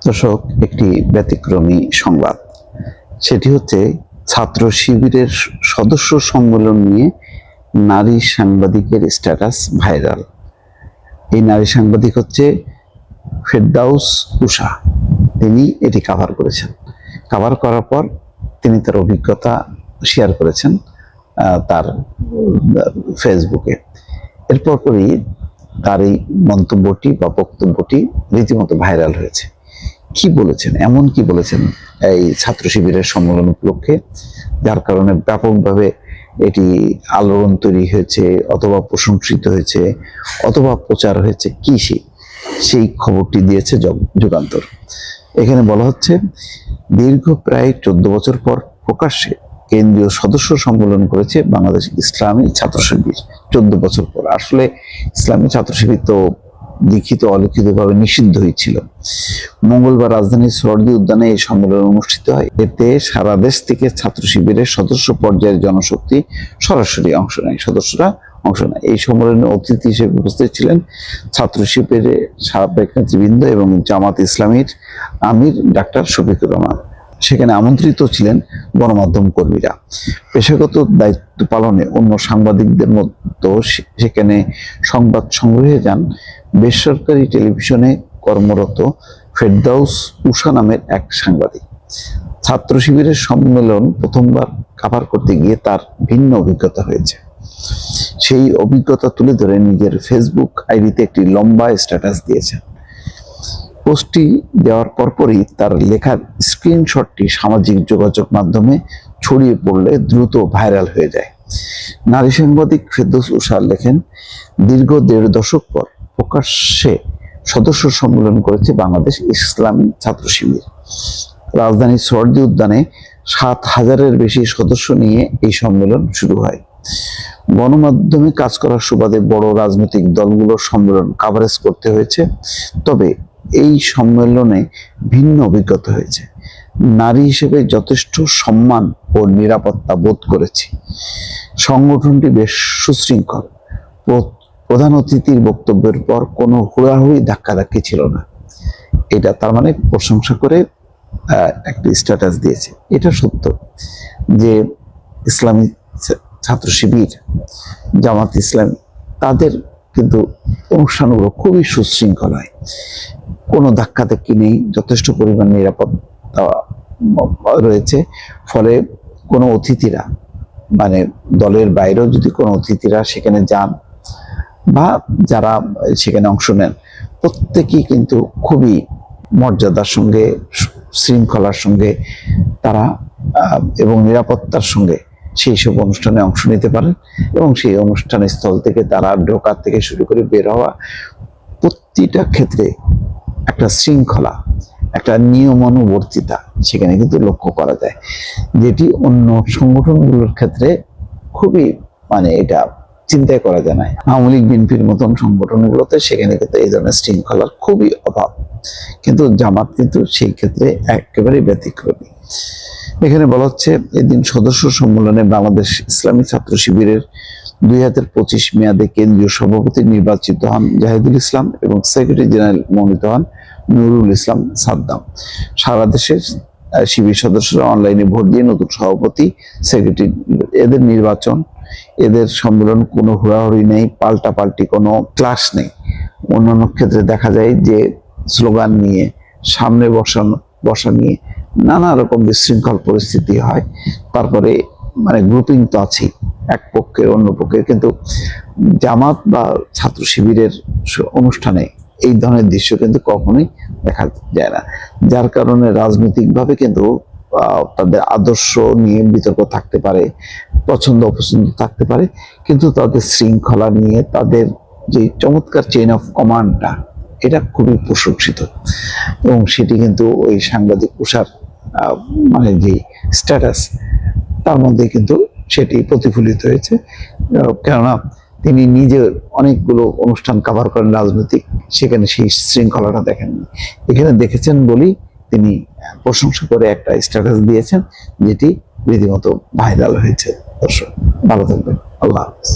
দর্শক, একটি ব্যতিক্রমী সংবাদ, সেটি হচ্ছে ছাত্র শিবিরের সদস্য সম্মেলন নিয়ে নারী সাংবাদিকের স্ট্যাটাস ভাইরাল। এই নারী সাংবাদিক হচ্ছে ফেরদাউস উষা। তিনি এটি কাভার করেছেন। কাভার করার পর তিনি তার অভিজ্ঞতা শেয়ার করেছেন তার ফেসবুকে। এরপর পরই তার এই মন্তব্যটি বা বক্তব্যটি রীতিমতো ভাইরাল হয়েছে। কি বলেছেন, এমন কি বলেছেন এই ছাত্র শিবিরের সম্মেলন উপলক্ষে, যার কারণে ব্যাপকভাবে এটি আলোড়ন তৈরি হয়েছে, অথবা প্রশংসিত হয়েছে, অথবা প্রচার হয়েছে। কি সেই খবরটি দিয়েছে যুগান্তর। এখানে বলা হচ্ছে, দীর্ঘ প্রায় 14 বছর পর প্রকাশ্যে কেন্দ্রীয় সদস্য সম্মেলন করেছে বাংলাদেশ ইসলামী ছাত্র শিবির। 14 বছর পর। আসলে ইসলামী ছাত্র শিবির তো লিখিত অলিখিতভাবে নিষিদ্ধ হয়েছিল। মঙ্গলবার রাজধানীর সোহরাওয়ার্দী উদ্যানে এই সম্মেলন অনুষ্ঠিত হয়। এতে সারা দেশ থেকে ছাত্র শিবিরের সদস্য পর্যায়ের জনশক্তি সরাসরি অংশ নেয়। সদস্যরা অংশ নেয়। এই সম্মেলনে অতিথি হিসেবে উপস্থিত ছিলেন ছাত্র শিবিরের সাবেক নেতৃবৃন্দ এবং জামাত ইসলামীর আমির ডাক্তার শফিকুর রহমান। সেখানে আমন্ত্রিত ছিলেন গণমাধ্যম কর্মীরা। পেশাগত দায়িত্ব পালনে অন্য সাংবাদিকদের মতো সেখানে সংবাদ সংগ্রহে যান বেসরকারি টেলিভিশনে কর্মরত ফেরদাউস উষা নামের এক সাংবাদিক। ছাত্র শিবিরের সম্মেলন প্রথমবার কাভার করতে গিয়ে তার ভিন্ন অভিজ্ঞতা হয়েছে। সেই অভিজ্ঞতা তুলে ধরে নিজের ফেসবুক আইডিতে একটি লম্বা স্ট্যাটাস দিয়েছেন। পোস্টটি দেওয়ার পরপরই তার লেখার স্ক্রিনশটটি সামাজিক যোগাযোগ মাধ্যমে ছড়িয়ে পড়লে দ্রুত ভাইরাল হয়ে যায়। নারী সাংবাদিক ফেরদাউস উষা লেখেন, দীর্ঘ 1.5 দশক পর প্রকাশ্যে সদস্য সম্মেলন করেছে বাংলাদেশ ইসলামী ছাত্র শিবির। রাজধানীর সোহরাওয়ার্দী উদ্যানে 7,000-এর বেশি সদস্য নিয়ে এই সম্মেলন শুরু হয়। গণমাধ্যমে কাজ করার সুবাদে বড় রাজনৈতিক দলগুলোর সম্মেলন কাভারেজ করতে হয়েছে। তবে এই সম্মেলনে ভিন্ন অভিজ্ঞতা হয়েছে। নারী হিসেবে যথেষ্ট সম্মান ও নিরাপত্তা বোধ করেছি। সংগঠনটি বেশ সুশৃঙ্খল। প্রধান অতিথির বক্তব্যের পর কোনো হুড়াহুড়ি ধাক্কাধাক্কি ছিল না। এটা তার মানে প্রশংসা করে একটি স্ট্যাটাস দিয়েছে। এটা সত্য যে ইসলামী ছাত্র শিবির, জামাত ইসলামী, তাদের কিন্তু অনুষ্ঠানগুলো খুবই সুশৃঙ্খল হয়। কোনো ধাক্কাধাক্কি নেই, যথেষ্ট পরিমাণ নিরাপত্তা রয়েছে। ফলে কোনো অতিথিরা, মানে দলের বাইরেও যদি কোনো অতিথিরা সেখানে যান বা যারা সেখানে অংশ নেন, প্রত্যেকেই কিন্তু খুবই মর্যাদার সঙ্গে, শৃঙ্খলার সঙ্গে তারা এবং নিরাপত্তার সঙ্গে সেই সব অনুষ্ঠানে অংশ নিতে পারেন। এবং সেই অনুষ্ঠান স্থল থেকে তারা ঢোকার থেকে শুরু করে বের হওয়া, প্রতিটা ক্ষেত্রে একটা শৃঙ্খলা, একটা নিয়মানুবর্তিতা সেখানে কিন্তু লক্ষ্য করা যায়, যেটি অন্য সংগঠনগুলোর ক্ষেত্রে খুবই এটা চিন্তাই করা যায় না। আওয়ামী লীগ, বিএনপির মতন সংগঠনগুলোতে সেখানে কিন্তু এই ধরনের শৃঙ্খলার খুবই অভাব। কিন্তু জামাত কিন্তু সেই ক্ষেত্রে একেবারে ব্যতিক্রমী। এখানে বলা হচ্ছে, এদিন সদস্য সম্মেলনে বাংলাদেশ ইসলামী ছাত্র শিবিরের 2025 মেয়াদে কেন্দ্রীয় সভাপতি নির্বাচিত হন জাহিদুল ইসলাম এবং সেক্রেটারি জেনারেল মনোনীত হন নুরুল ইসলাম সাদ্দাম। সারা দেশের শিবির সদস্যরা অনলাইনে ভোট দিয়ে নতুন সভাপতি, সেক্রেটারি, এদের নির্বাচন, এদের সম্মেলন কোনো হুড়াহুড়ি নেই, পাল্টাপাল্টি কোনো ক্লাস নেই। অন্যান্য ক্ষেত্রে দেখা যায় যে স্লোগান নিয়ে, সামনে বসা নিয়ে নানা রকম বিশৃঙ্খল পরিস্থিতি হয়। তারপরে গ্রুপিং তো আছেই, এক পক্ষের অন্য পক্ষের। কিন্তু জামাত বা ছাত্র শিবিরের অনুষ্ঠানে এই ধরনের দৃশ্য কিন্তু কখনোই দেখা যায় না। যার কারণে রাজনৈতিকভাবে কিন্তু তাদের আদর্শ নিয়ে বিতর্ক থাকতে পারে, পছন্দ অপছন্দ থাকতে পারে, কিন্তু তাদের শৃঙ্খলা নিয়ে তাদের যে চমৎকার চেইন অফ কমান্ডটা, এটা খুবই প্রশংসিত। এবং সেটি কিন্তু ওই সাংবাদিক উষার যে স্ট্যাটাস, তার মধ্যে কিন্তু সেটি প্রতিফলিত হয়েছে। কেননা তিনি নিজে অনেকগুলো অনুষ্ঠান কাভার করেন রাজনৈতিক, সেখানে সেই শৃঙ্খলাটা দেখেননি। এখানে দেখেছেন বলেই তিনি প্রশংসা করে একটা স্ট্যাটাস দিয়েছেন, যেটি রীতিমতো ভাইরাল হয়েছে। দর্শক, ভালো থাকবেন। আল্লাহ হাফেজ।